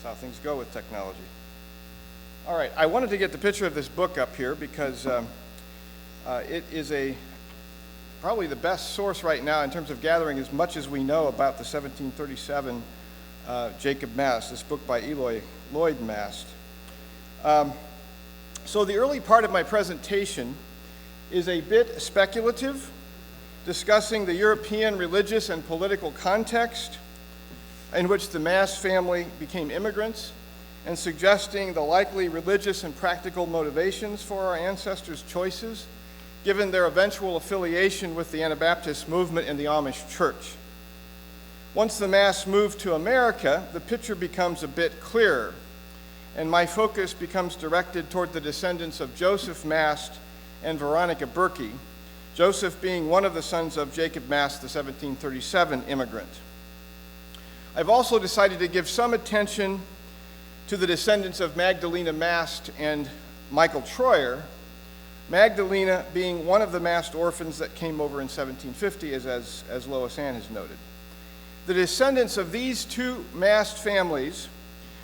That's how things go with technology. All right, I wanted to get the picture of this book up here because it is probably the best source right now in terms of gathering as much as we know about the 1737 Jacob Mast, this book by Lloyd Mast. So the early part of my presentation is a bit speculative, discussing the European religious and political context in which the Mast family became immigrants, and suggesting the likely religious and practical motivations for our ancestors' choices, given their eventual affiliation with the Anabaptist movement in the Amish church. Once the Masts moved to America, the picture becomes a bit clearer, and my focus becomes directed toward the descendants of Joseph Mast and Veronica Berkey, Joseph being one of the sons of Jacob Mast, the 1737 immigrant. I've also decided to give some attention to the descendants of Magdalena Mast and Michael Troyer, Magdalena being one of the Mast orphans that came over in 1750, as Lois Ann has noted. The descendants of these two Mast families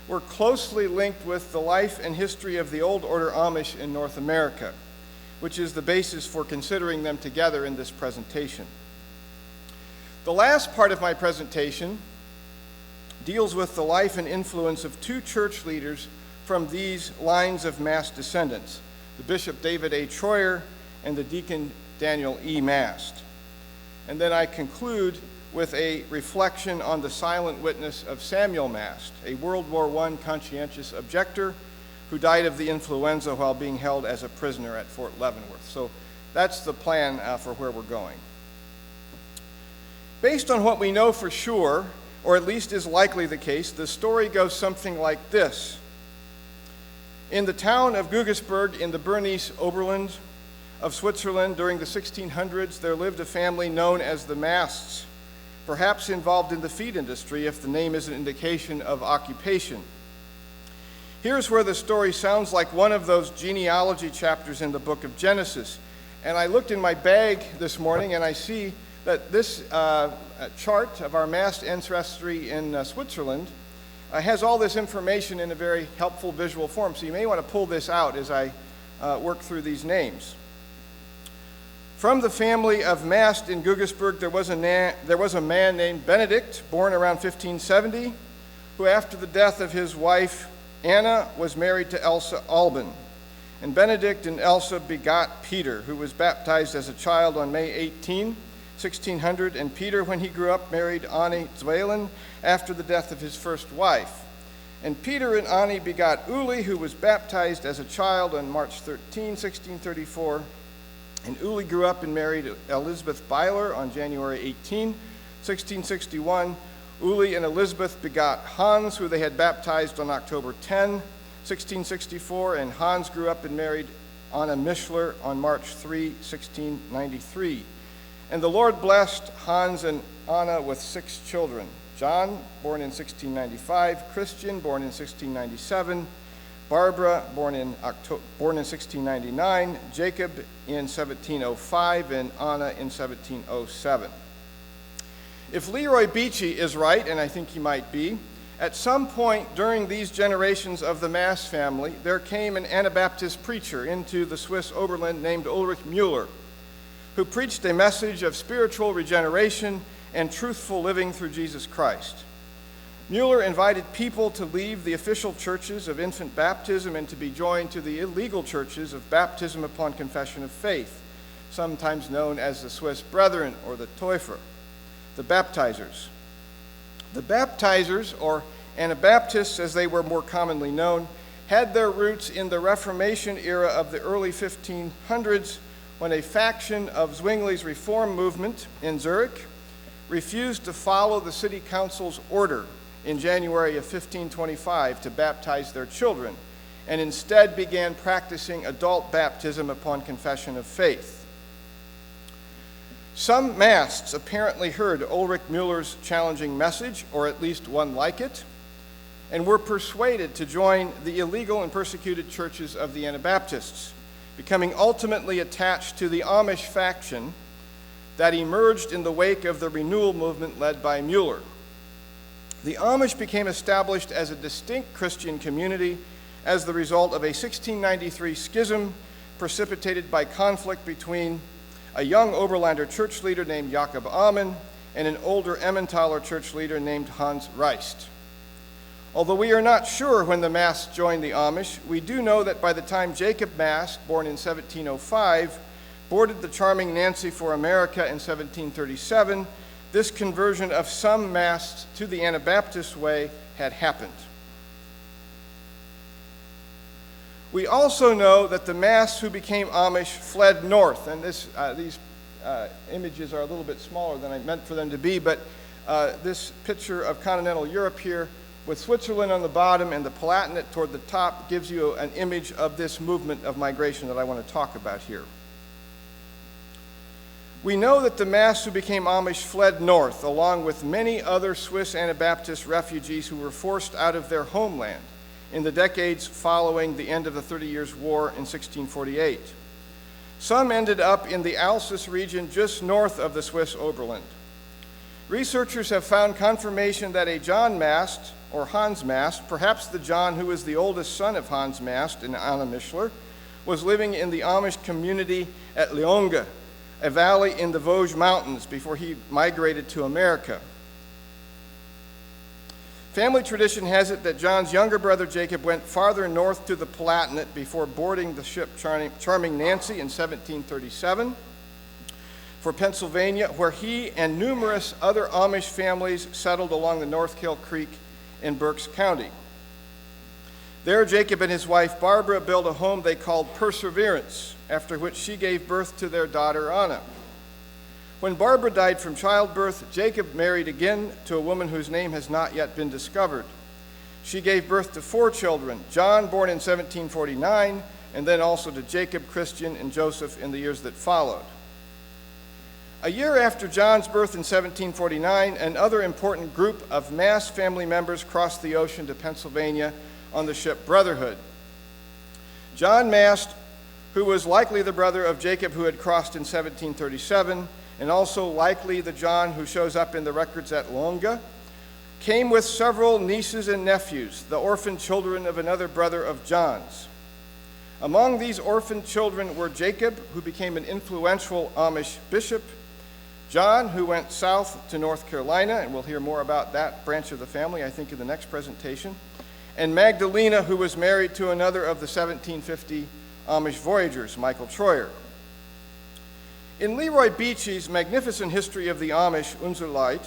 were closely linked with the life and history of the Old Order Amish in North America, which is the basis for considering them together in this presentation. The last part of my presentation deals with the life and influence of two church leaders from these lines of Mast descendants, the Bishop David A. Troyer and the Deacon Daniel E. Mast. And then I conclude with a reflection on the silent witness of Samuel Mast, a World War I conscientious objector who died of the influenza while being held as a prisoner at Fort Leavenworth. So that's the plan for where we're going. Based on what we know for sure, or at least is likely the case, the story goes something like this. In the town of Gugisburg in the Bernese Oberland of Switzerland during the 1600s, there lived a family known as the Masts, perhaps involved in the feed industry if the name is an indication of occupation. Here's where the story sounds like one of those genealogy chapters in the book of Genesis. And I looked in my bag this morning and I see that this chart of our Mast ancestry in Switzerland has all this information in a very helpful visual form. So you may want to pull this out as I work through these names. From the family of Mast in Gugisburg, there was a man named Benedict, born around 1570, who after the death of his wife, Anna, was married to Elsa Alban. And Benedict and Elsa begot Peter, who was baptized as a child on May 18, 1600, and Peter, when he grew up, married Annie Zweilen after the death of his first wife. And Peter and Annie begot Uli, who was baptized as a child on March 13, 1634. And Uli grew up and married Elizabeth Byler on January 18, 1661. Uli and Elizabeth begot Hans, who they had baptized on October 10, 1664. And Hans grew up and married Anna Mischler on March 3, 1693. And the Lord blessed Hans and Anna with 6 children: John, born in 1695, Christian, born in 1697, Barbara, born in 1699, Jacob in 1705, and Anna in 1707. If Leroy Beachy is right, and I think he might be, at some point during these generations of the Mast family, there came an Anabaptist preacher into the Swiss Oberland named Ulrich Müller, who preached a message of spiritual regeneration and truthful living through Jesus Christ. Müller invited people to leave the official churches of infant baptism and to be joined to the illegal churches of baptism upon confession of faith, sometimes known as the Swiss Brethren or the Täufer, the baptizers. The baptizers, or Anabaptists as they were more commonly known, had their roots in the Reformation era of the early 1500s, when a faction of Zwingli's reform movement in Zurich refused to follow the city council's order in January of 1525 to baptize their children, and instead began practicing adult baptism upon confession of faith. Some Masts apparently heard Ulrich Müller's challenging message, or at least one like it, and were persuaded to join the illegal and persecuted churches of the Anabaptists, becoming ultimately attached to the Amish faction that emerged in the wake of the renewal movement led by Müller. The Amish became established as a distinct Christian community as the result of a 1693 schism precipitated by conflict between a young Oberlander church leader named Jakob Amann and an older Emmentaler church leader named Hans Reist. Although we are not sure when the Masts joined the Amish, we do know that by the time Jacob Mast, born in 1705, boarded the charming Nancy for America in 1737, this conversion of some Masts to the Anabaptist way had happened. We also know that the Masts who became Amish fled north, and these images are a little bit smaller than I meant for them to be, but this picture of continental Europe here with Switzerland on the bottom and the Palatinate toward the top gives you an image of this movement of migration that I want to talk about here. We know that the Masts who became Amish fled north, along with many other Swiss Anabaptist refugees who were forced out of their homeland in the decades following the end of the 30 Years' War in 1648. Some ended up in the Alsace region just north of the Swiss Oberland. Researchers have found confirmation that a John Mast, or Hans Mast, perhaps the John who was the oldest son of Hans Mast and Anna Mischler, was living in the Amish community at Leonga, a valley in the Vosges Mountains, before he migrated to America. Family tradition has it that John's younger brother Jacob went farther north to the Palatinate before boarding the ship Charming Nancy in 1737 for Pennsylvania, where he and numerous other Amish families settled along the North Kill Creek in Berks County. There, Jacob and his wife Barbara built a home they called Perseverance, after which she gave birth to their daughter Anna. When Barbara died from childbirth, Jacob married again to a woman whose name has not yet been discovered. She gave birth to 4 children, John, born in 1749, and then also to Jacob, Christian, and Joseph in the years that followed. A year after John's birth in 1749, another important group of Mast family members crossed the ocean to Pennsylvania on the ship Brotherhood. John Mast, who was likely the brother of Jacob who had crossed in 1737, and also likely the John who shows up in the records at Longa, came with several nieces and nephews, the orphan children of another brother of John's. Among these orphan children were Jacob, who became an influential Amish bishop, John, who went south to North Carolina, and we'll hear more about that branch of the family, I think, in the next presentation, and Magdalena, who was married to another of the 1750 Amish voyagers, Michael Troyer. In Leroy Beachy's magnificent history of the Amish, Unser Leid,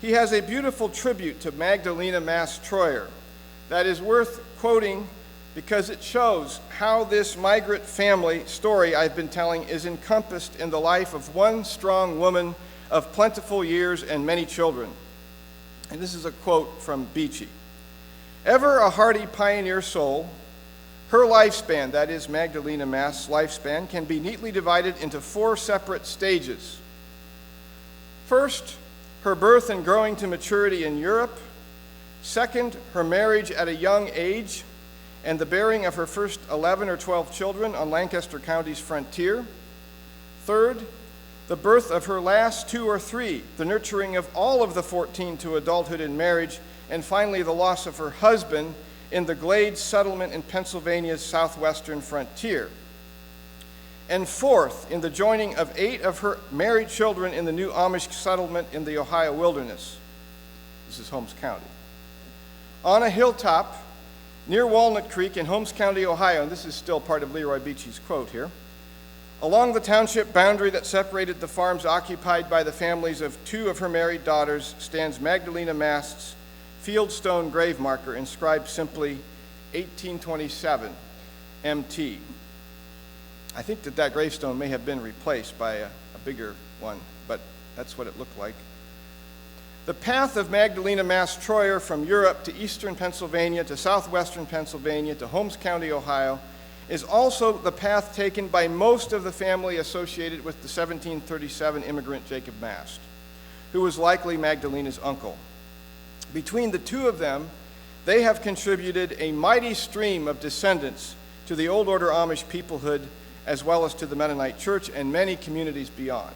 he has a beautiful tribute to Magdalena Mast Troyer that is worth quoting because it shows how this migrant family story I've been telling is encompassed in the life of one strong woman of plentiful years and many children. And this is a quote from Beachy. Ever a hardy pioneer soul, her lifespan, that is Magdalena Mast's lifespan, can be neatly divided into 4 separate stages. First, her birth and growing to maturity in Europe. Second, her marriage at a young age and the bearing of her first 11 or 12 children on Lancaster County's frontier. Third, the birth of her last 2 or 3, the nurturing of all of the 14 to adulthood and marriage, and finally the loss of her husband in the Glades settlement in Pennsylvania's southwestern frontier. And fourth, in the joining of 8 of her married children in the new Amish settlement in the Ohio wilderness. This is Holmes County. On a hilltop near Walnut Creek in Holmes County, Ohio, and this is still part of Leroy Beachy's quote here, along the township boundary that separated the farms occupied by the families of 2 of her married daughters stands Magdalena Mast's fieldstone grave marker inscribed simply 1827 MT. I think that gravestone may have been replaced by a bigger one, but that's what it looked like. The path of Magdalena Mast Troyer from Europe to eastern Pennsylvania to southwestern Pennsylvania to Holmes County, Ohio, is also the path taken by most of the family associated with the 1737 immigrant Jacob Mast, who was likely Magdalena's uncle. Between the 2 of them, they have contributed a mighty stream of descendants to the Old Order Amish peoplehood, as well as to the Mennonite Church and many communities beyond.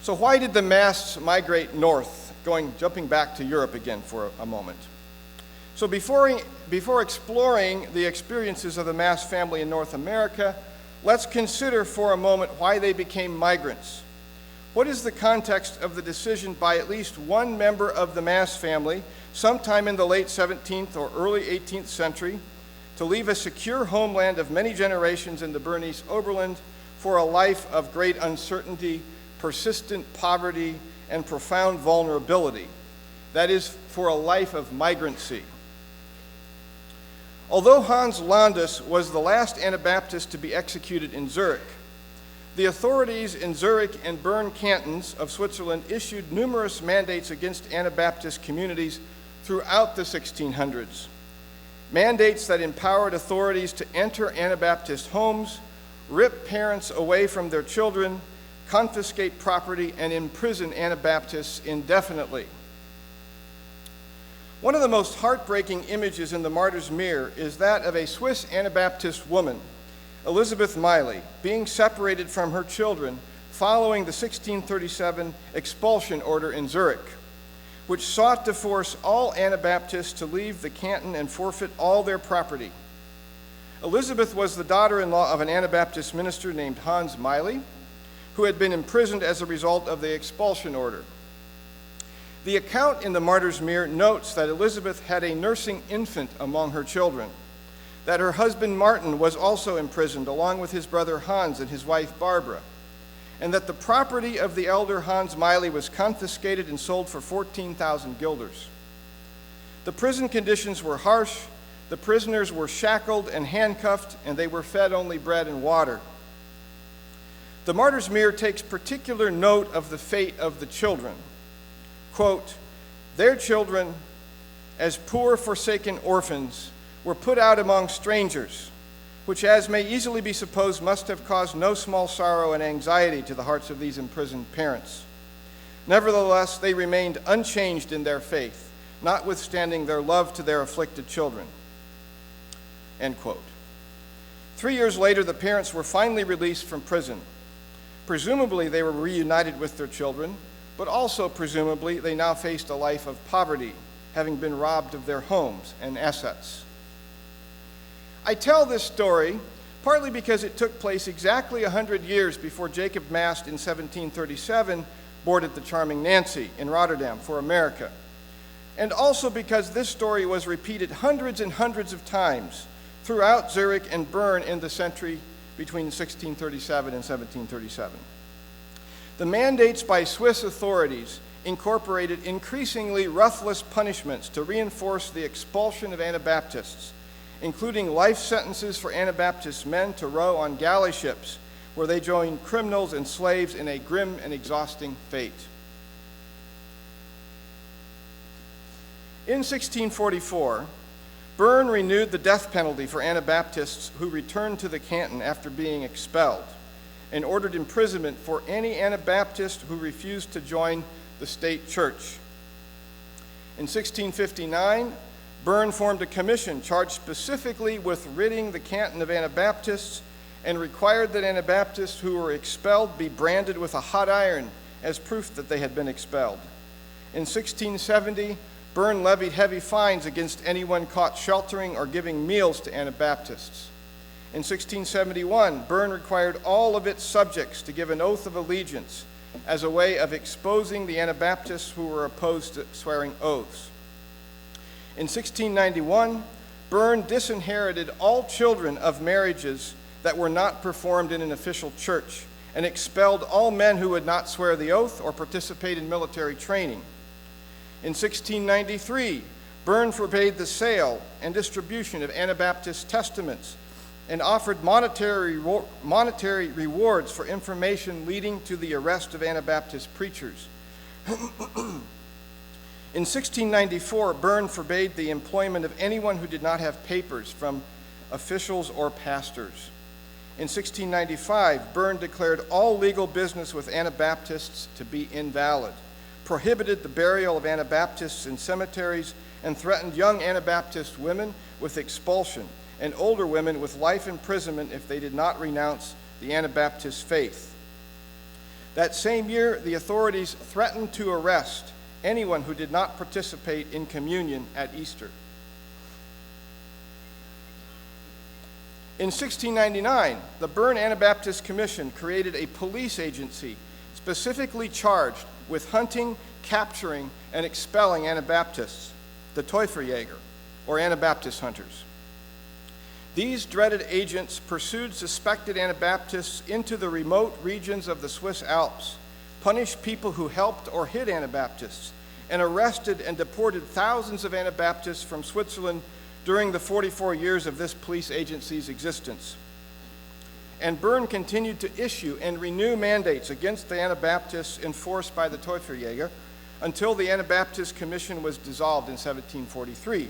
So why did the Masts migrate north jumping back to Europe again for a moment. So before exploring the experiences of the Mast family in North America, let's consider for a moment why they became migrants. What is the context of the decision by at least one member of the Mast family, sometime in the late 17th or early 18th century, to leave a secure homeland of many generations in the Bernese Oberland for a life of great uncertainty, persistent poverty, and profound vulnerability? That is, for a life of migrancy. Although Hans Landus was the last Anabaptist to be executed in Zurich, the authorities in Zurich and Bern cantons of Switzerland issued numerous mandates against Anabaptist communities throughout the 1600s. Mandates that empowered authorities to enter Anabaptist homes, rip parents away from their children, confiscate property, and imprison Anabaptists indefinitely. One of the most heartbreaking images in the Martyr's Mere is that of a Swiss Anabaptist woman, Elizabeth Miley, being separated from her children following the 1637 expulsion order in Zurich, which sought to force all Anabaptists to leave the canton and forfeit all their property. Elizabeth was the daughter-in-law of an Anabaptist minister named Hans Miley, who had been imprisoned as a result of the expulsion order. The account in the Martyr's Mere notes that Elizabeth had a nursing infant among her children, that her husband Martin was also imprisoned along with his brother Hans and his wife Barbara, and that the property of the elder Hans Miley was confiscated and sold for 14,000 guilders. The prison conditions were harsh, the prisoners were shackled and handcuffed, and they were fed only bread and water. The Martyr's Mere takes particular note of the fate of the children. Quote, "Their children, as poor forsaken orphans, were put out among strangers, which, as may easily be supposed, must have caused no small sorrow and anxiety to the hearts of these imprisoned parents. Nevertheless, they remained unchanged in their faith, notwithstanding their love to their afflicted children." End quote. 3 years later, the parents were finally released from prison. Presumably, they were reunited with their children, but also presumably they now faced a life of poverty, having been robbed of their homes and assets. I tell this story partly because it took place exactly 100 years before Jacob Mast in 1737 boarded the Charming Nancy in Rotterdam for America, and also because this story was repeated hundreds and hundreds of times throughout Zurich and Bern in the century between 1637 and 1737. The mandates by Swiss authorities incorporated increasingly ruthless punishments to reinforce the expulsion of Anabaptists, including life sentences for Anabaptist men to row on galley ships, where they joined criminals and slaves in a grim and exhausting fate. In 1644, Bern renewed the death penalty for Anabaptists who returned to the canton after being expelled, and ordered imprisonment for any Anabaptist who refused to join the state church. In 1659, Bern formed a commission charged specifically with ridding the canton of Anabaptists and required that Anabaptists who were expelled be branded with a hot iron as proof that they had been expelled. In 1670, Bern levied heavy fines against anyone caught sheltering or giving meals to Anabaptists. In 1671, Bern required all of its subjects to give an oath of allegiance as a way of exposing the Anabaptists who were opposed to swearing oaths. In 1691, Bern disinherited all children of marriages that were not performed in an official church and expelled all men who would not swear the oath or participate in military training. In 1693, Bern forbade the sale and distribution of Anabaptist testaments and offered monetary rewards for information leading to the arrest of Anabaptist preachers. In 1694, Bern forbade the employment of anyone who did not have papers from officials or pastors. In 1695, Bern declared all legal business with Anabaptists to be invalid, prohibited the burial of Anabaptists in cemeteries, and threatened young Anabaptist women with expulsion and older women with life imprisonment if they did not renounce the Anabaptist faith. That same year, the authorities threatened to arrest anyone who did not participate in communion at Easter. In 1699, the Bern Anabaptist Commission created a police agency specifically charged with hunting, capturing, and expelling Anabaptists, the Täuferjäger, or Anabaptist hunters. These dreaded agents pursued suspected Anabaptists into the remote regions of the Swiss Alps, punished people who helped or hid Anabaptists, and arrested and deported thousands of Anabaptists from Switzerland during the 44 years of this police agency's existence. And Bern continued to issue and renew mandates against the Anabaptists enforced by the Täuferjäger until the Anabaptist Commission was dissolved in 1743.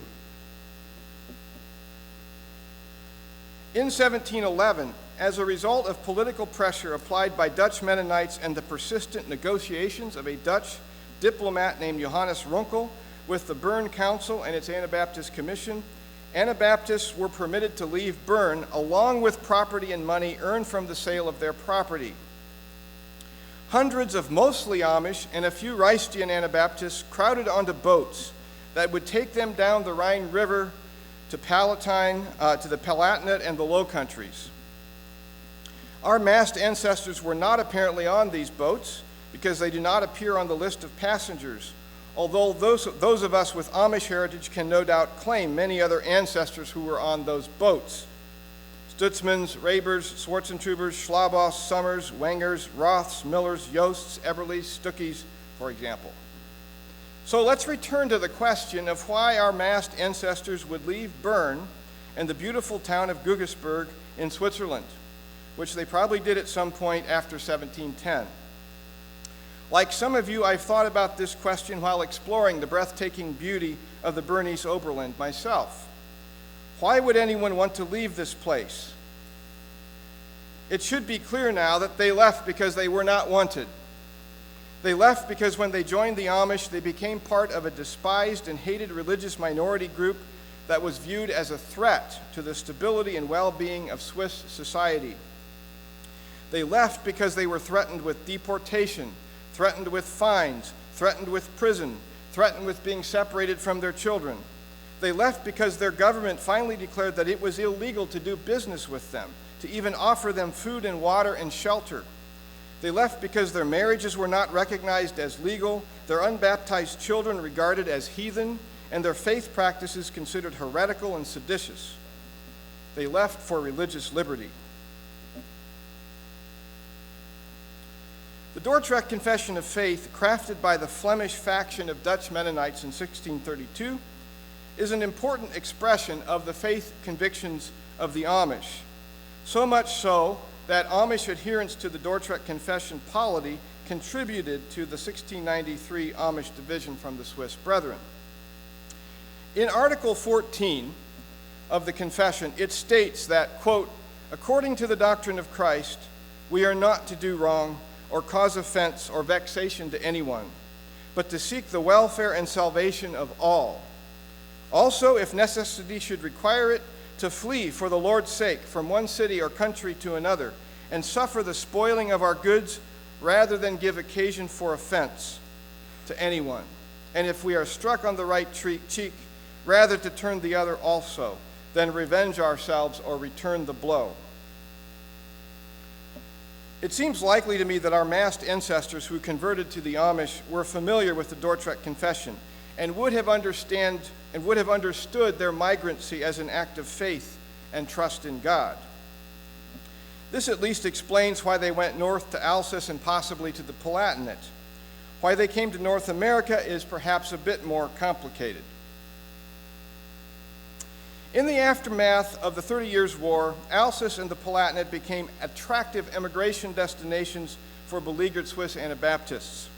In 1711, as a result of political pressure applied by Dutch Mennonites and the persistent negotiations of a Dutch diplomat named Johannes Runkel with the Bern Council and its Anabaptist Commission, Anabaptists were permitted to leave Bern along with property and money earned from the sale of their property. Hundreds of mostly Amish and a few Reichstian Anabaptists crowded onto boats that would take them down the Rhine River to Palatine, to the Palatinate and the Low Countries. Our Mast ancestors were not apparently on these boats because they do not appear on the list of passengers, although those of us with Amish heritage can no doubt claim many other ancestors who were on those boats. Stutzmans, Rabers, Schwarzentrubers, Schlabos, Summers, Wengers, Roths, Millers, Yosts, Eberlys, Stuckies, for example. So let's return to the question of why our Mast ancestors would leave Bern and the beautiful town of Guggisberg in Switzerland, which they probably did at some point after 1710. Like some of you, I've thought about this question while exploring the breathtaking beauty of the Bernese Oberland myself. Why would anyone want to leave this place? It should be clear now that they left because they were not wanted. They left because when they joined the Amish, they became part of a despised and hated religious minority group that was viewed as a threat to the stability and well-being of Swiss society. They left because they were threatened with deportation, threatened with fines, threatened with prison, threatened with being separated from their children. They left because their government finally declared that it was illegal to do business with them, to even offer them food and water and shelter. They left because their marriages were not recognized as legal, their unbaptized children regarded as heathen, and their faith practices considered heretical and seditious. They left for religious liberty. The Dordrecht Confession of Faith, crafted by the Flemish faction of Dutch Mennonites in 1632, is an important expression of the faith convictions of the Amish, so much so that Amish adherence to the Dordrecht Confession polity contributed to the 1693 Amish division from the Swiss Brethren. In Article 14 of the Confession, it states that, quote, according to the doctrine of Christ, we are not to do wrong or cause offense or vexation to anyone, but to seek the welfare and salvation of all. Also, if necessity should require it, to flee for the Lord's sake from one city or country to another, and suffer the spoiling of our goods rather than give occasion for offense to anyone. And if we are struck on the right cheek, rather to turn the other also, than revenge ourselves or return the blow. It seems likely to me that our Mast ancestors who converted to the Amish were familiar with the Dordrecht Confession and would have understood their migrancy as an act of faith and trust in God. This at least explains why they went north to Alsace and possibly to the Palatinate. Why they came to North America is perhaps a bit more complicated. In the aftermath of the 30 Years' War, Alsace and the Palatinate became attractive emigration destinations for beleaguered Swiss Anabaptists.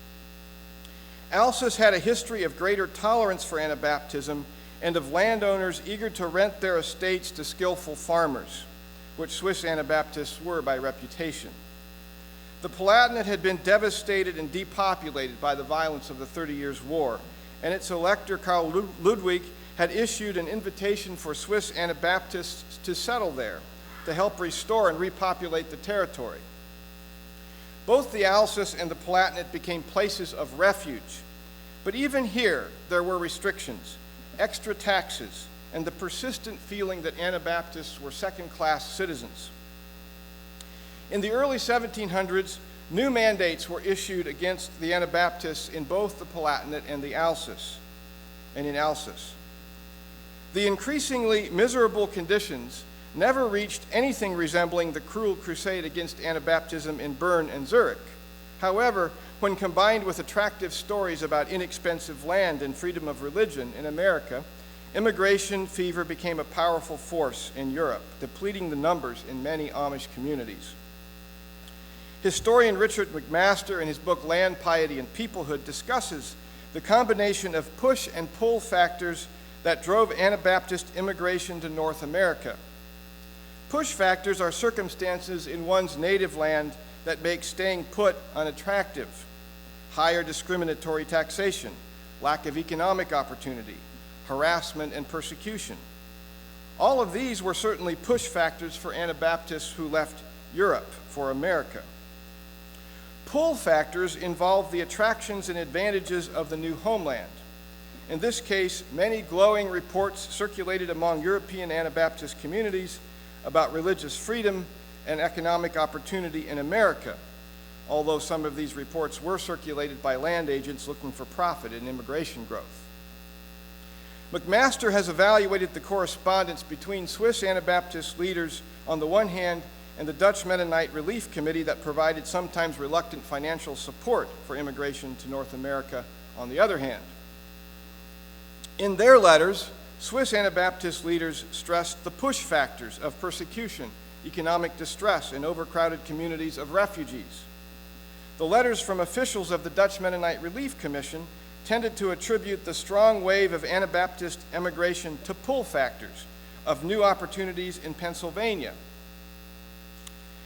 Alsace had a history of greater tolerance for Anabaptism and of landowners eager to rent their estates to skillful farmers, which Swiss Anabaptists were by reputation. The Palatinate had been devastated and depopulated by the violence of the 30 Years' War, and its elector, Karl Ludwig, had issued an invitation for Swiss Anabaptists to settle there, to help restore and repopulate the territory. Both the Alsace and the Palatinate became places of refuge, But even here, there were restrictions, extra taxes, and the persistent feeling that Anabaptists were second-class citizens. In the early 1700s, new mandates were issued against the Anabaptists in both the Palatinate and in Alsace. The increasingly miserable conditions never reached anything resembling the cruel crusade against Anabaptism in Bern and Zurich. However, when combined with attractive stories about inexpensive land and freedom of religion in America, immigration fever became a powerful force in Europe, depleting the numbers in many Amish communities. Historian Richard McMaster, in his book Land, Piety, and Peoplehood, discusses the combination of push and pull factors that drove Anabaptist immigration to North America. Push factors are circumstances in one's native land that make staying put unattractive: higher discriminatory taxation, lack of economic opportunity, harassment and persecution. All of these were certainly push factors for Anabaptists who left Europe for America. Pull factors involve the attractions and advantages of the new homeland. In this case, many glowing reports circulated among European Anabaptist communities about religious freedom and economic opportunity in America, although some of these reports were circulated by land agents looking for profit in immigration growth. McMaster has evaluated the correspondence between Swiss Anabaptist leaders on the one hand and the Dutch Mennonite Relief Committee that provided sometimes reluctant financial support for immigration to North America on the other hand. In their letters, Swiss Anabaptist leaders stressed the push factors of persecution, economic distress, and overcrowded communities of refugees. The letters from officials of the Dutch Mennonite Relief Commission tended to attribute the strong wave of Anabaptist emigration to pull factors of new opportunities in Pennsylvania.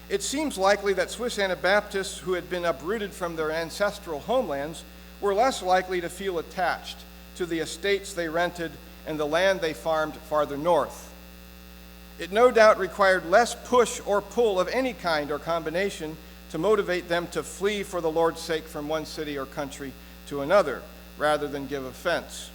It seems likely that Swiss Anabaptists who had been uprooted from their ancestral homelands were less likely to feel attached to the estates they rented and the land they farmed farther north. It no doubt required less push or pull of any kind or combination to motivate them to flee for the Lord's sake from one city or country to another, rather than give offense.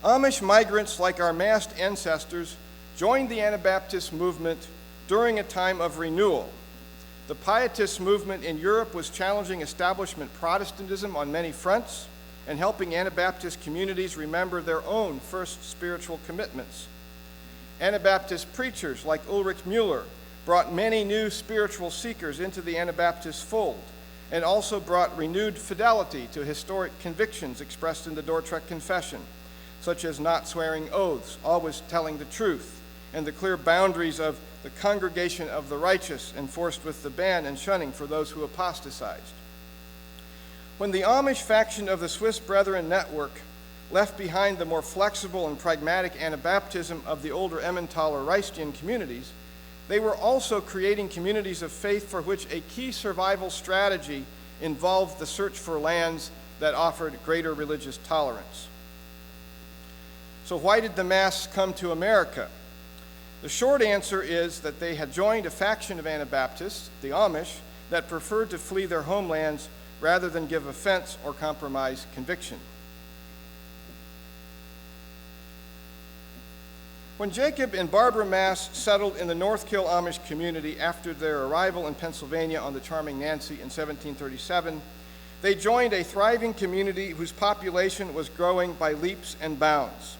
Amish migrants, like our Mast ancestors, joined the Anabaptist movement during a time of renewal. The Pietist movement in Europe was challenging establishment Protestantism on many fronts and helping Anabaptist communities remember their own first spiritual commitments. Anabaptist preachers like Ulrich Müller brought many new spiritual seekers into the Anabaptist fold and also brought renewed fidelity to historic convictions expressed in the Dordrecht Confession, such as not swearing oaths, always telling the truth, and the clear boundaries of the congregation of the righteous enforced with the ban and shunning for those who apostatized. When the Amish faction of the Swiss Brethren Network left behind the more flexible and pragmatic Anabaptism of the older Emmentaler Reichstian communities, they were also creating communities of faith for which a key survival strategy involved the search for lands that offered greater religious tolerance. So why did the Masts come to America? The short answer is that they had joined a faction of Anabaptists, the Amish, that preferred to flee their homelands rather than give offense or compromise conviction. When Jacob and Barbara Mast settled in the North Kill Amish community after their arrival in Pennsylvania on the Charming Nancy in 1737, they joined a thriving community whose population was growing by leaps and bounds.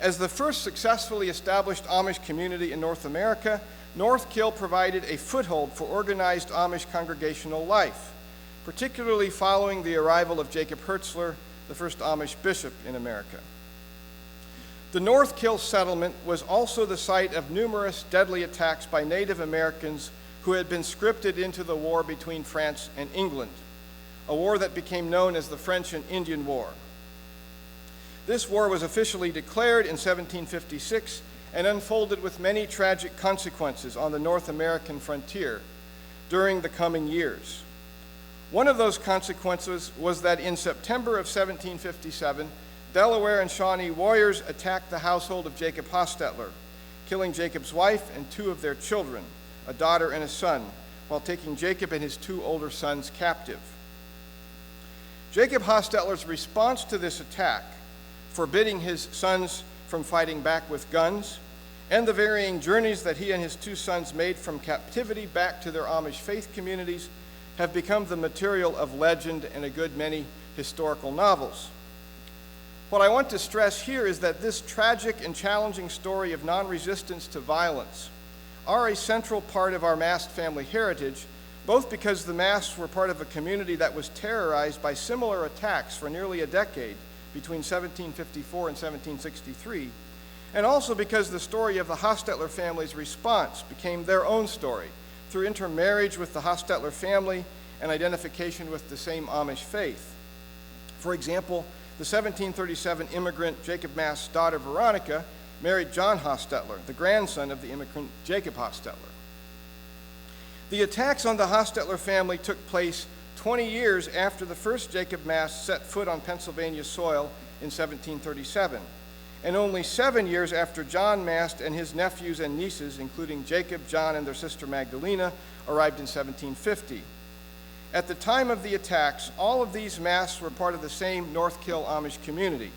As the first successfully established Amish community in North America, North Kill provided a foothold for organized Amish congregational life, particularly following the arrival of Jacob Hertzler, the first Amish bishop in America. The North Kill settlement was also the site of numerous deadly attacks by Native Americans who had been scripted into the war between France and England, a war that became known as the French and Indian War. This war was officially declared in 1756 and unfolded with many tragic consequences on the North American frontier during the coming years. One of those consequences was that in September of 1757, Delaware and Shawnee warriors attacked the household of Jacob Hostetler, killing Jacob's wife and two of their children, a daughter and a son, while taking Jacob and his two older sons captive. Jacob Hostetler's response to this attack, forbidding his sons from fighting back with guns, and the varying journeys that he and his two sons made from captivity back to their Amish faith communities have become the material of legend and a good many historical novels. What I want to stress here is that this tragic and challenging story of non-resistance to violence are a central part of our Mast family heritage, both because the Masts were part of a community that was terrorized by similar attacks for nearly a decade between 1754 and 1763, and also because the story of the Hostetler family's response became their own story through intermarriage with the Hostetler family and identification with the same Amish faith. For example, the 1737 immigrant Jacob Mast's daughter Veronica married John Hostetler, the grandson of the immigrant Jacob Hostetler. The attacks on the Hostetler family took place 20 years after the first Jacob Mast set foot on Pennsylvania soil in 1737, and only 7 years after John Mast and his nephews and nieces, including Jacob, John, and their sister Magdalena, arrived in 1750. At the time of the attacks, all of these Masts were part of the same North Kill Amish community.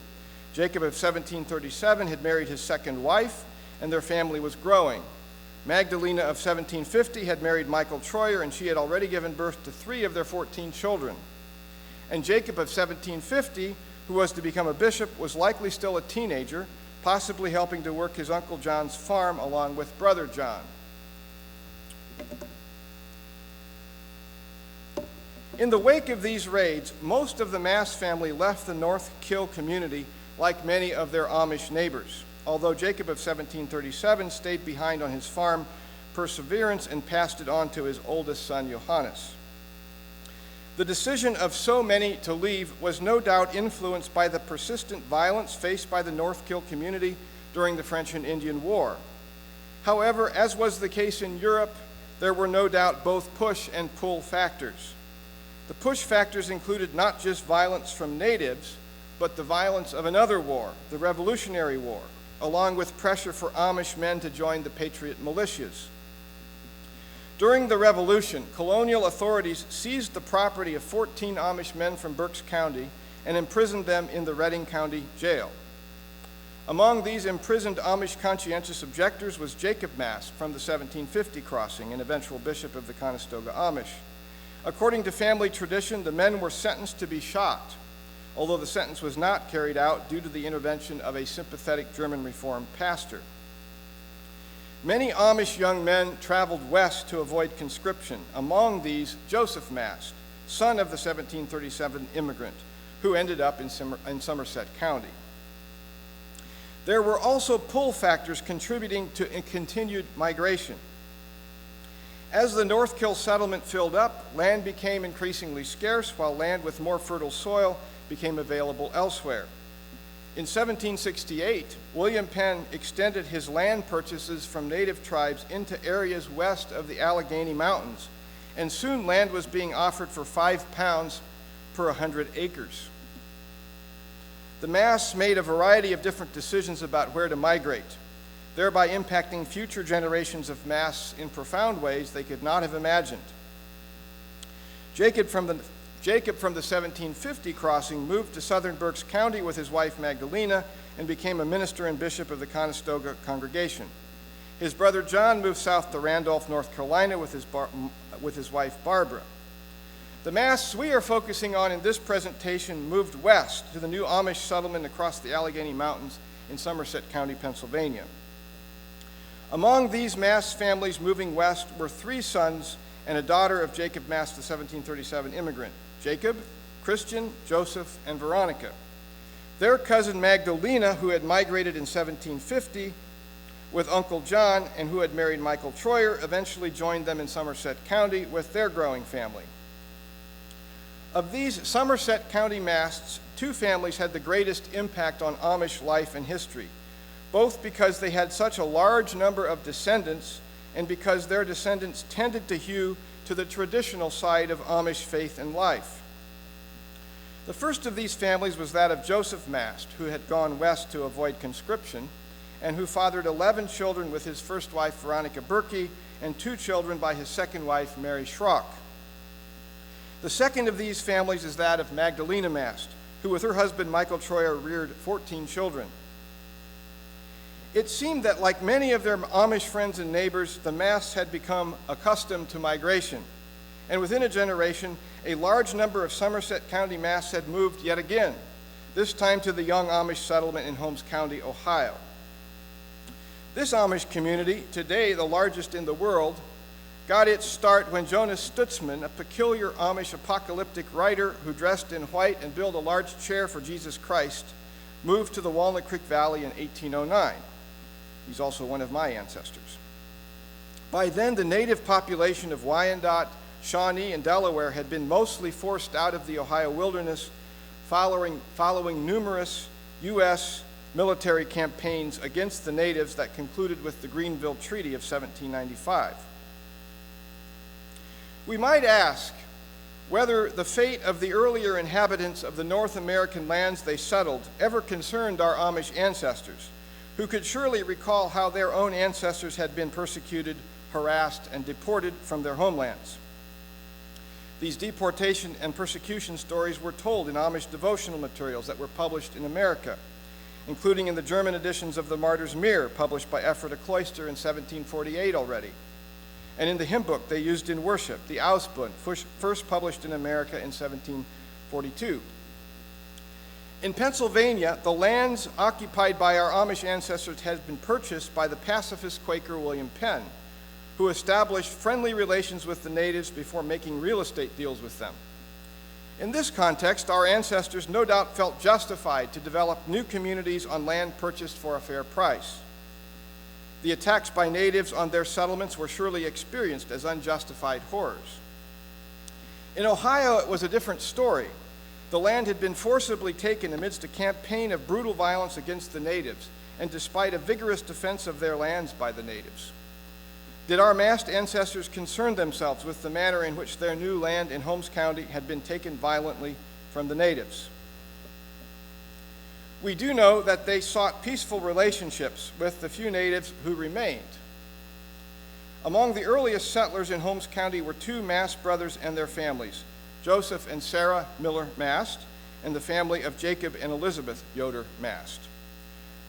Jacob of 1737 had married his second wife, and their family was growing. Magdalena of 1750 had married Michael Troyer, and she had already given birth to 3 of their 14 children. And Jacob of 1750, who was to become a bishop, was likely still a teenager, possibly helping to work his Uncle John's farm along with Brother John. In the wake of these raids, most of the Mast family left the North Kill community like many of their Amish neighbors, although Jacob of 1737 stayed behind on his farm Perseverance and passed it on to his oldest son, Johannes. The decision of so many to leave was no doubt influenced by the persistent violence faced by the North Kill community during the French and Indian War. However, as was the case in Europe, there were no doubt both push and pull factors. The push factors included not just violence from natives, but the violence of another war, the Revolutionary War, along with pressure for Amish men to join the Patriot militias. During the Revolution, colonial authorities seized the property of 14 Amish men from Berks County and imprisoned them in the Reading County Jail. Among these imprisoned Amish conscientious objectors was Jacob Mast from the 1750 crossing, an eventual bishop of the Conestoga Amish. According to family tradition, the men were sentenced to be shot, although the sentence was not carried out due to the intervention of a sympathetic German Reformed pastor. Many Amish young men traveled west to avoid conscription, among these Joseph Mast, son of the 1737 immigrant, who ended up in Somerset County. There were also pull factors contributing to a continued migration. As the North Kill settlement filled up, land became increasingly scarce, while land with more fertile soil became available elsewhere. In 1768, William Penn extended his land purchases from native tribes into areas west of the Allegheny Mountains, and soon land was being offered for £5 per 100 acres. The Masts made a variety of different decisions about where to migrate, thereby impacting future generations of Masts in profound ways they could not have imagined. Jacob from the 1750 crossing moved to southern Berks County with his wife Magdalena and became a minister and bishop of the Conestoga congregation. His brother John moved south to Randolph, North Carolina with his wife Barbara. The Masts we are focusing on in this presentation moved west to the new Amish settlement across the Allegheny Mountains in Somerset County, Pennsylvania. Among these Mast families moving west were 3 sons and a daughter of Jacob Mast, the 1737 immigrant: Jacob, Christian, Joseph, and Veronica. Their cousin Magdalena, who had migrated in 1750 with Uncle John and who had married Michael Troyer, eventually joined them in Somerset County with their growing family. Of these Somerset County Masts, 2 families had the greatest impact on Amish life and history, both because they had such a large number of descendants and because their descendants tended to hew to the traditional side of Amish faith and life. The first of these families was that of Joseph Mast, who had gone west to avoid conscription and who fathered 11 children with his first wife, Veronica Berkey, and 2 children by his second wife, Mary Schrock. The second of these families is that of Magdalena Mast, who with her husband Michael Troyer reared 14 children. It seemed that like many of their Amish friends and neighbors, the Masts had become accustomed to migration. And within a generation, a large number of Somerset County Masts had moved yet again, this time to the young Amish settlement in Holmes County, Ohio. This Amish community, today the largest in the world, got its start when Jonas Stutzman, a peculiar Amish apocalyptic writer who dressed in white and built a large chair for Jesus Christ, moved to the Walnut Creek Valley in 1809. He's also one of my ancestors. By then, the native population of Wyandotte, Shawnee, and Delaware had been mostly forced out of the Ohio wilderness following numerous U.S. military campaigns against the natives that concluded with the Greenville Treaty of 1795. We might ask whether the fate of the earlier inhabitants of the North American lands they settled ever concerned our Amish ancestors, who could surely recall how their own ancestors had been persecuted, harassed, and deported from their homelands. These deportation and persecution stories were told in Amish devotional materials that were published in America, including in the German editions of the Martyr's Mirror, published by Ephrata Cloister in 1748 already, and in the hymn book they used in worship, the Ausbund, first published in America in 1742. In Pennsylvania, the lands occupied by our Amish ancestors had been purchased by the pacifist Quaker William Penn, who established friendly relations with the natives before making real estate deals with them. In this context, our ancestors no doubt felt justified to develop new communities on land purchased for a fair price. The attacks by natives on their settlements were surely experienced as unjustified horrors. In Ohio, it was a different story. The land had been forcibly taken amidst a campaign of brutal violence against the natives, and despite a vigorous defense of their lands by the natives. Did our Mast ancestors concern themselves with the manner in which their new land in Holmes County had been taken violently from the natives? We do know that they sought peaceful relationships with the few natives who remained. Among the earliest settlers in Holmes County were two Mast brothers and their families, Joseph and Sarah Miller Mast, and the family of Jacob and Elizabeth Yoder Mast.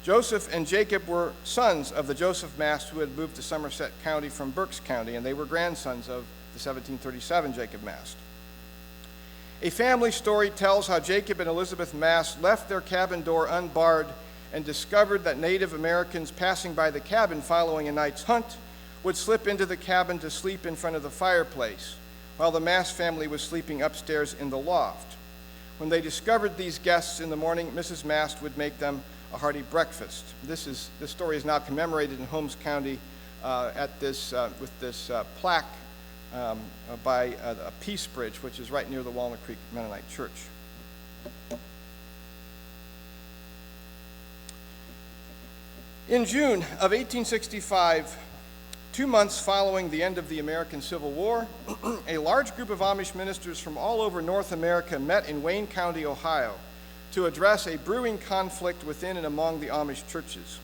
Joseph and Jacob were sons of the Joseph Mast who had moved to Somerset County from Berks County, and they were grandsons of the 1737 Jacob Mast. A family story tells how Jacob and Elizabeth Mast left their cabin door unbarred and discovered that Native Americans passing by the cabin following a night's hunt would slip into the cabin to sleep in front of the fireplace, while the Mast family was sleeping upstairs in the loft. When they discovered these guests in the morning, Mrs. Mast would make them a hearty breakfast. This story is now commemorated in Holmes County with this plaque by a Peace Bridge, which is right near the Walnut Creek Mennonite Church. In June of 1865, 2 months following the end of the American Civil War, a large group of Amish ministers from all over North America met in Wayne County, Ohio, to address a brewing conflict within and among the Amish churches.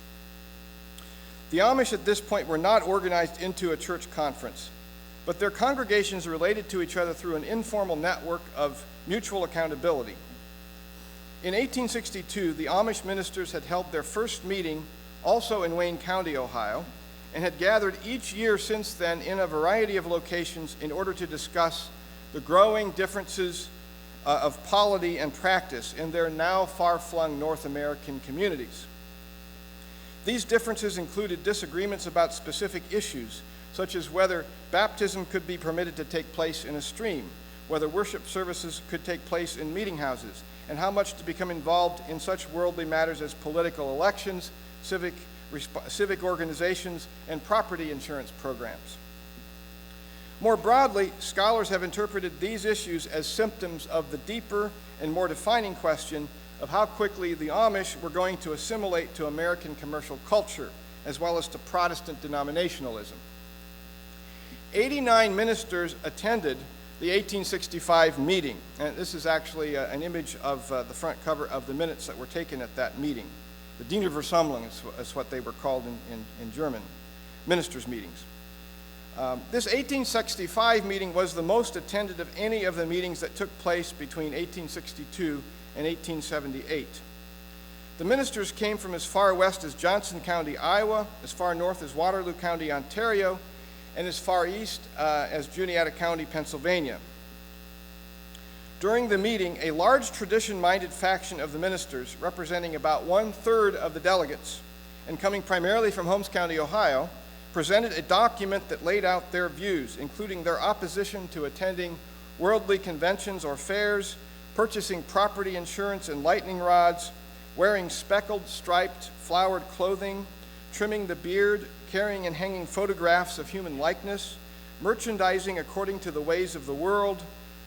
The Amish at this point were not organized into a church conference, but their congregations related to each other through an informal network of mutual accountability. In 1862, the Amish ministers had held their first meeting also in Wayne County, Ohio, and had gathered each year since then in a variety of locations in order to discuss the growing differences of polity and practice in their now far-flung North American communities. These differences included disagreements about specific issues, such as whether baptism could be permitted to take place in a stream, whether worship services could take place in meeting houses, and how much to become involved in such worldly matters as political elections, civic organizations, and property insurance programs. More broadly, scholars have interpreted these issues as symptoms of the deeper and more defining question of how quickly the Amish were going to assimilate to American commercial culture, as well as to Protestant denominationalism. 89 ministers attended the 1865 meeting, and this is actually an image of the front cover of the minutes that were taken at that meeting. The Dienerversammlung is what they were called in German, ministers' meetings. This 1865 meeting was the most attended of any of the meetings that took place between 1862 and 1878. The ministers came from as far west as Johnson County, Iowa, as far north as Waterloo County, Ontario, and as far east as Juniata County, Pennsylvania. During the meeting, a large tradition-minded faction of the ministers, representing about 1/3 of the delegates, and coming primarily from Holmes County, Ohio, presented a document that laid out their views, including their opposition to attending worldly conventions or fairs, purchasing property insurance and lightning rods, wearing speckled, striped, flowered clothing, trimming the beard, carrying and hanging photographs of human likeness, merchandising according to the ways of the world,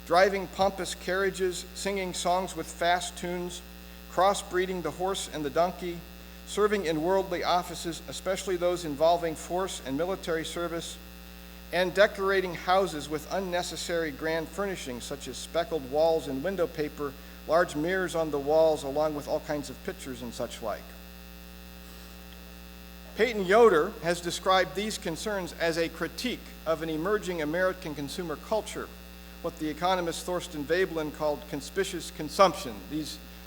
driving pompous carriages, singing songs with fast tunes, crossbreeding the horse and the donkey, serving in worldly offices, especially those involving force and military service, and decorating houses with unnecessary grand furnishings such as speckled walls and window paper, large mirrors on the walls, along with all kinds of pictures and such like. Peyton Yoder has described these concerns as a critique of an emerging American consumer culture, what the economist Thorsten Veblen called conspicuous consumption.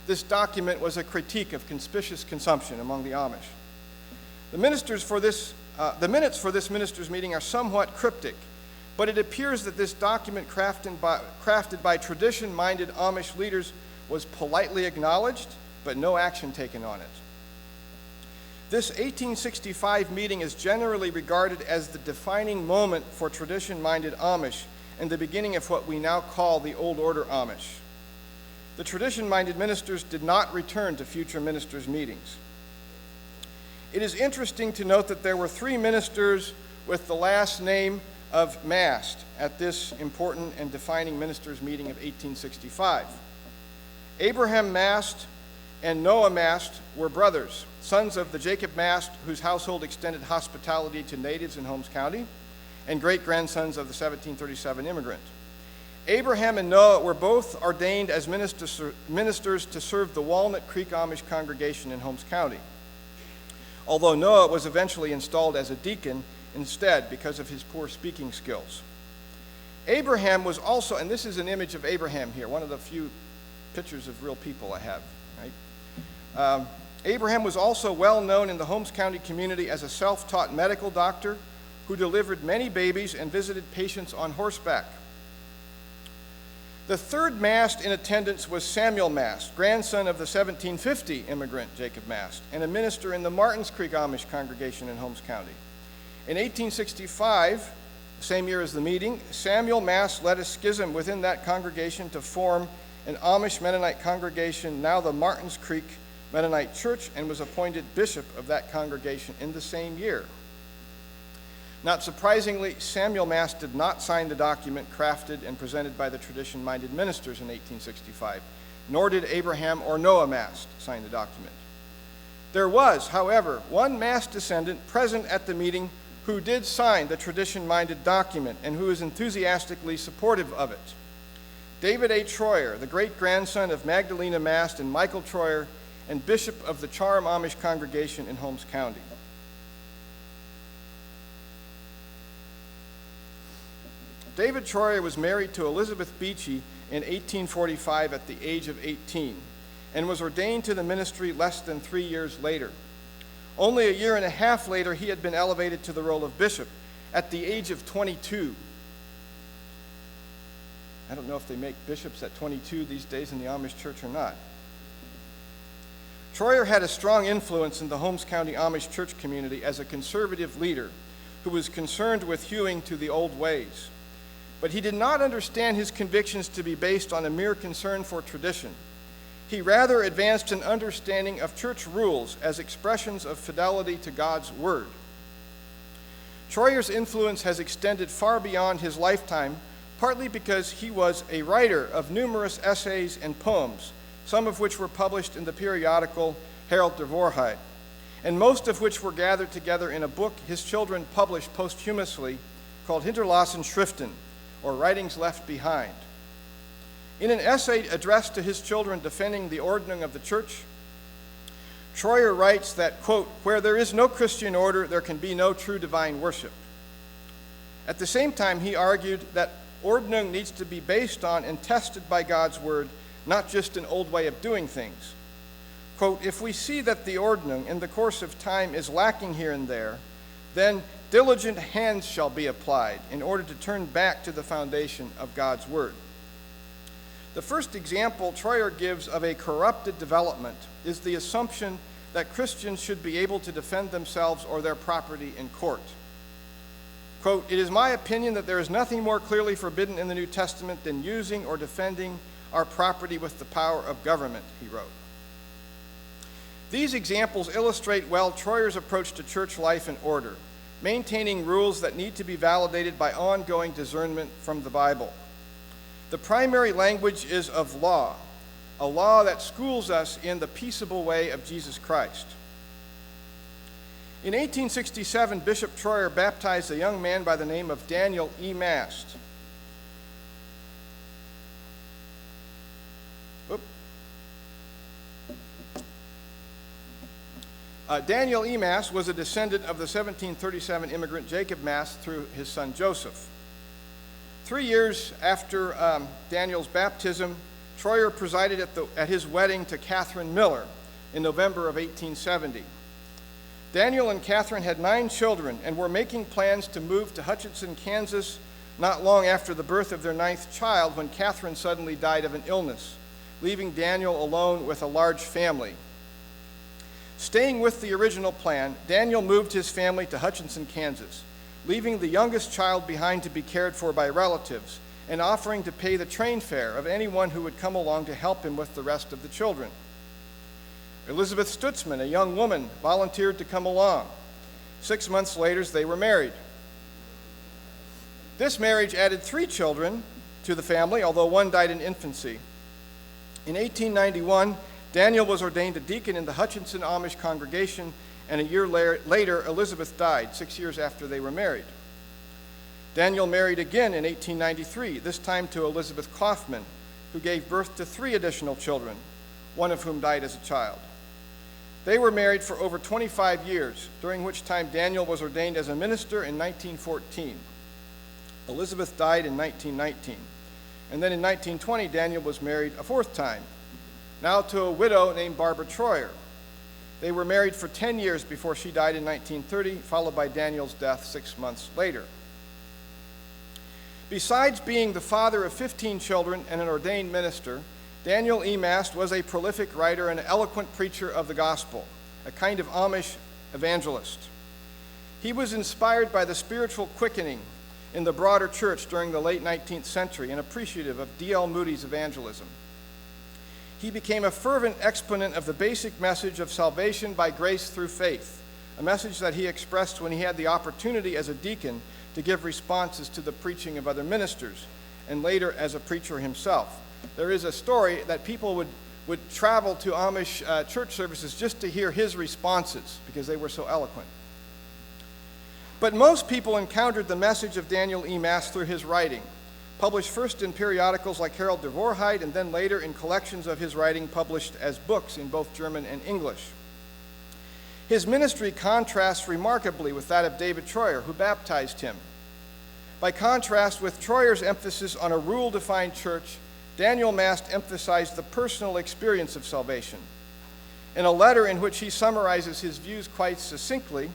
This document was a critique of conspicuous consumption among the Amish. The minutes for this ministers' meeting are somewhat cryptic, but it appears that this document crafted by tradition-minded Amish leaders was politely acknowledged, but no action taken on it. This 1865 meeting is generally regarded as the defining moment for tradition-minded Amish and the beginning of what we now call the Old Order Amish. The tradition-minded ministers did not return to future ministers' meetings. It is interesting to note that there were 3 ministers with the last name of Mast at this important and defining ministers' meeting of 1865. Abraham Mast and Noah Mast were brothers, sons of the Jacob Mast, whose household extended hospitality to natives in Holmes County, and great-grandsons of the 1737 immigrant. Abraham and Noah were both ordained as ministers to serve the Walnut Creek Amish congregation in Holmes County, although Noah was eventually installed as a deacon instead because of his poor speaking skills. Abraham was also, and this is an image of Abraham here, one of the few pictures of real people I have, right? Abraham was also well known in the Holmes County community as a self-taught medical doctor who delivered many babies and visited patients on horseback. The third Mast in attendance was Samuel Mast, grandson of the 1750 immigrant Jacob Mast, and a minister in the Martins Creek Amish congregation in Holmes County. In 1865, same year as the meeting, Samuel Mast led a schism within that congregation to form an Amish Mennonite congregation, now the Martins Creek Mennonite Church, and was appointed bishop of that congregation in the same year. Not surprisingly, Samuel Mast did not sign the document crafted and presented by the tradition-minded ministers in 1865, nor did Abraham or Noah Mast sign the document. There was, however, one Mast descendant present at the meeting who did sign the tradition-minded document and who is enthusiastically supportive of it. David A. Troyer, the great-grandson of Magdalena Mast and Michael Troyer, and bishop of the Charm Amish congregation in Holmes County. David Troyer was married to Elizabeth Beachy in 1845 at the age of 18 and was ordained to the ministry less than 3 years later. Only a year and a half later, he had been elevated to the role of bishop at the age of 22. I don't know if they make bishops at 22 these days in the Amish church or not. Troyer had a strong influence in the Holmes County Amish church community as a conservative leader who was concerned with hewing to the old ways. But he did not understand his convictions to be based on a mere concern for tradition. He rather advanced an understanding of church rules as expressions of fidelity to God's word. Troyer's influence has extended far beyond his lifetime, partly because he was a writer of numerous essays and poems, some of which were published in the periodical Herald der Waarheid, and most of which were gathered together in a book his children published posthumously called Hinterlassen Schriften, or Writings Left Behind. In an essay addressed to his children defending the ordering of the church, Troyer writes that, quote, "Where there is no Christian order, there can be no true divine worship." At the same time, he argued that ordnung needs to be based on and tested by God's word, not just an old way of doing things. Quote, if we see that the ordnung in the course of time is lacking here and there, then diligent hands shall be applied in order to turn back to the foundation of God's word. The first example Troyer gives of a corrupted development is the assumption that Christians should be able to defend themselves or their property in court. Quote, it is my opinion that there is nothing more clearly forbidden in the New Testament than using or defending our property with the power of government, he wrote. These examples illustrate well Troyer's approach to church life and order, maintaining rules that need to be validated by ongoing discernment from the Bible. The primary language is of law, a law that schools us in the peaceable way of Jesus Christ. In 1867, Bishop Troyer baptized a young man by the name of Daniel E. Mast. Daniel E. Mast was a descendant of the 1737 immigrant Jacob Mast through his son Joseph. 3 years after Daniel's baptism, Troyer presided at his wedding to Catherine Miller in November of 1870. Daniel and Catherine had 9 children and were making plans to move to Hutchinson, Kansas, not long after the birth of their 9th child when Catherine suddenly died of an illness, leaving Daniel alone with a large family. Staying with the original plan, Daniel moved his family to Hutchinson, Kansas, leaving the youngest child behind to be cared for by relatives and offering to pay the train fare of anyone who would come along to help him with the rest of the children. Elizabeth Stutzman, a young woman, volunteered to come along. 6 months later, they were married. This marriage added 3 children to the family, although one died in infancy. In 1891, Daniel was ordained a deacon in the Hutchinson Amish congregation, and a year later, Elizabeth died, 6 years after they were married. Daniel married again in 1893, this time to Elizabeth Kaufman, who gave birth to 3 additional children, one of whom died as a child. They were married for over 25 years, during which time Daniel was ordained as a minister in 1914. Elizabeth died in 1919. And then in 1920, Daniel was married a 4th time, now to a widow named Barbara Troyer. They were married for 10 years before she died in 1930, followed by Daniel's death 6 months later. Besides being the father of 15 children and an ordained minister, Daniel E. Mast was a prolific writer and eloquent preacher of the gospel, a kind of Amish evangelist. He was inspired by the spiritual quickening in the broader church during the late 19th century and appreciative of D.L. Moody's evangelism. He became a fervent exponent of the basic message of salvation by grace through faith, a message that he expressed when he had the opportunity as a deacon to give responses to the preaching of other ministers, and later as a preacher himself. There is a story that people would travel to Amish church services just to hear his responses because they were so eloquent. But most people encountered the message of Daniel E. Mast through his writing, published first in periodicals like Herald der Wahrheit and then later in collections of his writing published as books in both German and English. His ministry contrasts remarkably with that of David Troyer, who baptized him. By contrast with Troyer's emphasis on a rule-defined church, Daniel Mast emphasized the personal experience of salvation. In a letter in which he summarizes his views quite succinctly,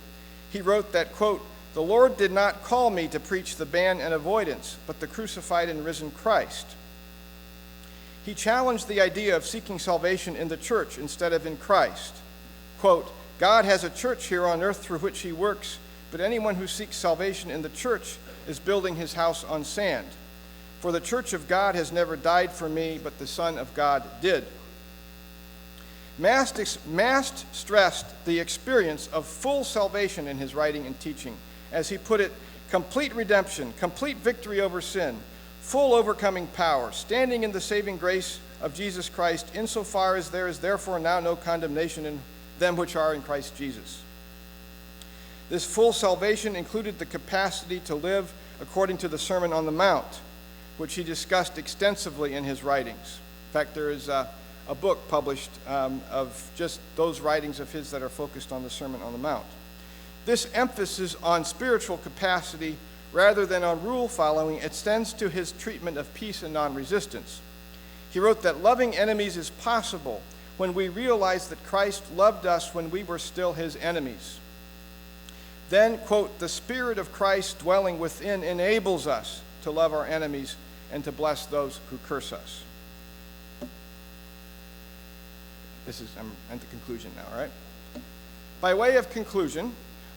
he wrote that, quote, "The Lord did not call me to preach the ban and avoidance, but the crucified and risen Christ." He challenged the idea of seeking salvation in the church instead of in Christ. Quote, "God has a church here on earth through which he works, but anyone who seeks salvation in the church is building his house on sand. For the church of God has never died for me, but the Son of God did." Mast stressed the experience of full salvation in his writing and teaching. As he put it, complete redemption, complete victory over sin, full overcoming power, standing in the saving grace of Jesus Christ, insofar as there is therefore now no condemnation in them which are in Christ Jesus. This full salvation included the capacity to live according to the Sermon on the Mount, which he discussed extensively in his writings. In fact, there is a book published of just those writings of his that are focused on the Sermon on the Mount. This emphasis on spiritual capacity rather than on rule following, extends to his treatment of peace and non-resistance. He wrote that loving enemies is possible when we realize that Christ loved us when we were still his enemies. Then, quote, the Spirit of Christ dwelling within enables us to love our enemies and to bless those who curse us. I'm at the conclusion now, all right? By way of conclusion,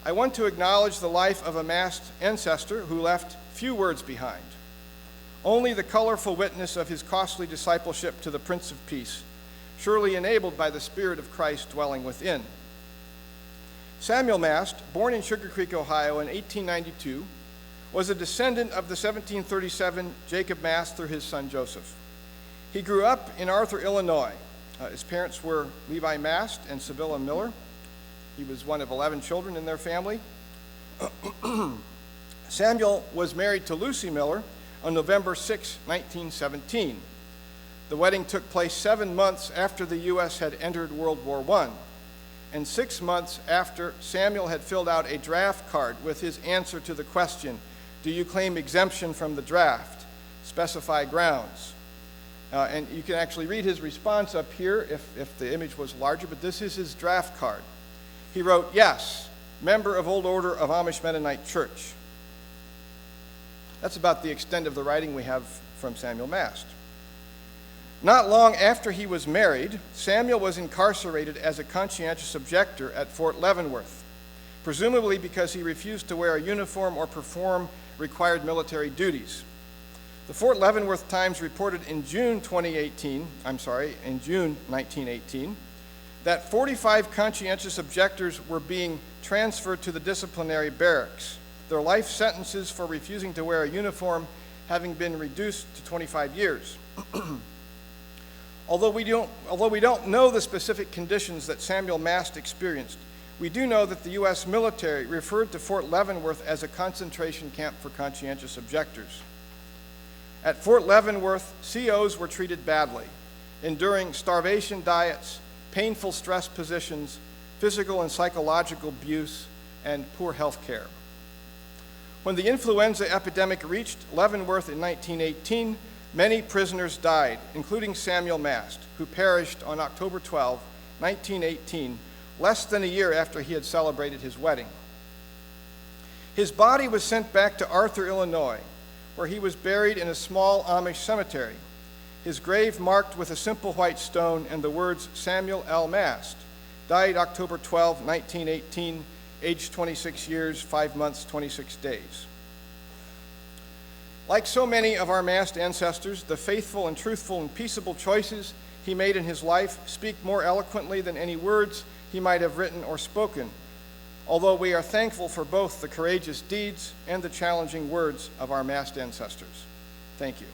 I want to acknowledge the life of a Mast ancestor who left few words behind, only the colorful witness of his costly discipleship to the Prince of Peace, surely enabled by the Spirit of Christ dwelling within. Samuel Mast, born in Sugar Creek, Ohio in 1892, was a descendant of the 1737 Jacob Mast through his son Joseph. He grew up in Arthur, Illinois. His parents were Levi Mast and Sibylla Miller. He was one of 11 children in their family. Samuel was married to Lucy Miller on November 6, 1917. The wedding took place 7 months after the U.S. had entered World War I, and 6 months after Samuel had filled out a draft card with his answer to the question, do you claim exemption from the draft? Specify grounds. And you can actually read his response up here if the image was larger, but this is his draft card. He wrote, yes, member of Old Order of Amish Mennonite Church. That's about the extent of the writing we have from Samuel Mast. Not long after he was married, Samuel was incarcerated as a conscientious objector at Fort Leavenworth, presumably because he refused to wear a uniform or perform required military duties. The Fort Leavenworth Times reported in June 1918, that 45 conscientious objectors were being transferred to the disciplinary barracks, their life sentences for refusing to wear a uniform having been reduced to 25 years. Although we don't know the specific conditions that Samuel Mast experienced, we do know that the U.S. military referred to Fort Leavenworth as a concentration camp for conscientious objectors. At Fort Leavenworth, COs were treated badly, enduring starvation diets, painful stress positions, physical and psychological abuse, and poor health care. When the influenza epidemic reached Leavenworth in 1918, many prisoners died, including Samuel Mast, who perished on October 12, 1918, less than a year after he had celebrated his wedding. His body was sent back to Arthur, Illinois, where he was buried in a small Amish cemetery, his grave marked with a simple white stone and the words Samuel L. Mast, died October 12, 1918, aged 26 years, 5 months, 26 days. Like so many of our Mast ancestors, the faithful and truthful and peaceable choices he made in his life speak more eloquently than any words he might have written or spoken, although we are thankful for both the courageous deeds and the challenging words of our Mast ancestors. Thank you.